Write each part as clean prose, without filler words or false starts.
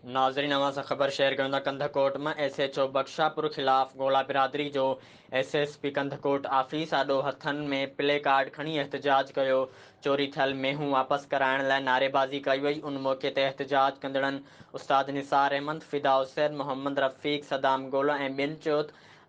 नाज़रीन अवां सां ख़बर शेयर कयूं था कंधकोट में SHO बख्शापुर ख़िलाफ़ ॻोल्हा बिरादरी जो SSP कंधकोट आफ़ीस आॾो हथनि में प्ले कार्ड खणी एहतजाज कयो। चोरी थियल मेहूं वापसि कराइण लाइ नारेबाज़ी कई वई। उन मौक़े ते एहतजाज कंदड़नि उस्ताद निसार अहमद, फिदा हुसैन, मोहम्मद रफ़ीक, सदाम गोला ऐं ॿियनि चयो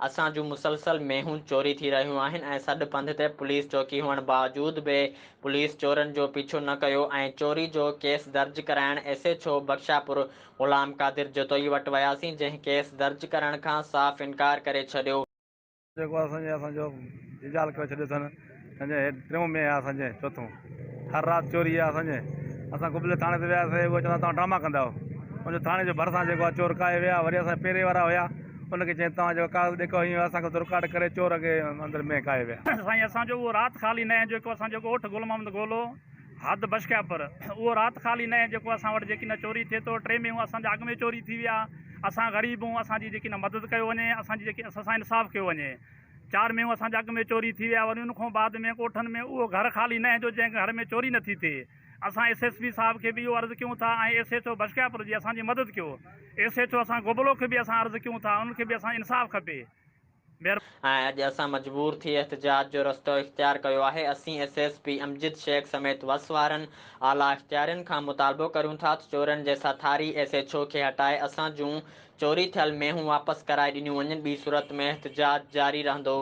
असां जूं मुसलसल मेहूं चोरी थी रहियूं आहिनि ऐं सॾु पंध ते पुलिस चौकी हुअण बावजूद बि पुलिस चोरनि जो पीछो न कयो ऐं चोरी जो केस दर्ज कराइण SHO बख्शापुर ग़ुलाम कादिर जतोई वटि वियासीं, जंहिं केस दर्ज करण खां साफ़ इनकार करे छॾियो। जेको असांजो इजाल करे छॾियो अथनि संजय टियों में आहे असांजे चौथों हर राति चोरी आहे असांजे। असां कुबले थाणे ते वियासीं, उहे चवंदा तव्हां ड्रामा कंदा आहियो। उन थाणे जे भरिसां जेको आहे चोर काए विया। वरी असां पहिरें वारा हुया उनखे चई तव्हां जेको कागज़ ॾेखारियो हीअं असांखे रिकॉर्ड करे चोर खे अंदरि में काए विया। साईं असांजो उहो राति ख़ाली न आहे जेको असां जेको ओठ गुल मोहम्मद गोलो हद बशकियापुर उहो राति ख़ाली न आहे जेको असां वटि जेकी न चोरी थिए थो। 3 में असांजा अॻु में चोरी थी विया। असां ग़रीब हूं, असांजी जेकी न मदद कयो वञे, असांजी जेकी असां इंसाफ़ कयो वञे। 4 में असांजा अॻु में चोरी थी विया। वरी उनखां बाद में कोठनि में उहो घर ख़ाली न आहे जो जंहिं घर में चोरी नथी थिए। असां SSP साहिब खे बि इहो अर्ज़ु कयूं था ऐं SHO बशकियापुर जी असांजी मदद कयो। SHO असां गोबलो खे बि असां अर्ज़ु कयूं था, उनखे बि असां इंसाफ़ खपे। ऐं अॼु असां मजबूर थी एहतजाज जो रस्तो इख़्तियार कयो आहे। असीं SSP अमजिद शेख समेत वस वारनि आला इख़्तियारनि खां मुतालबो करियूं था त चोरनि जैसा थारी SHO खे हटाए असां जूं चोरी थियल मेहूं वापसि कराए ॾिनियूं वञनि। ॿी सूरत में एहतजाज जारी रहंदो।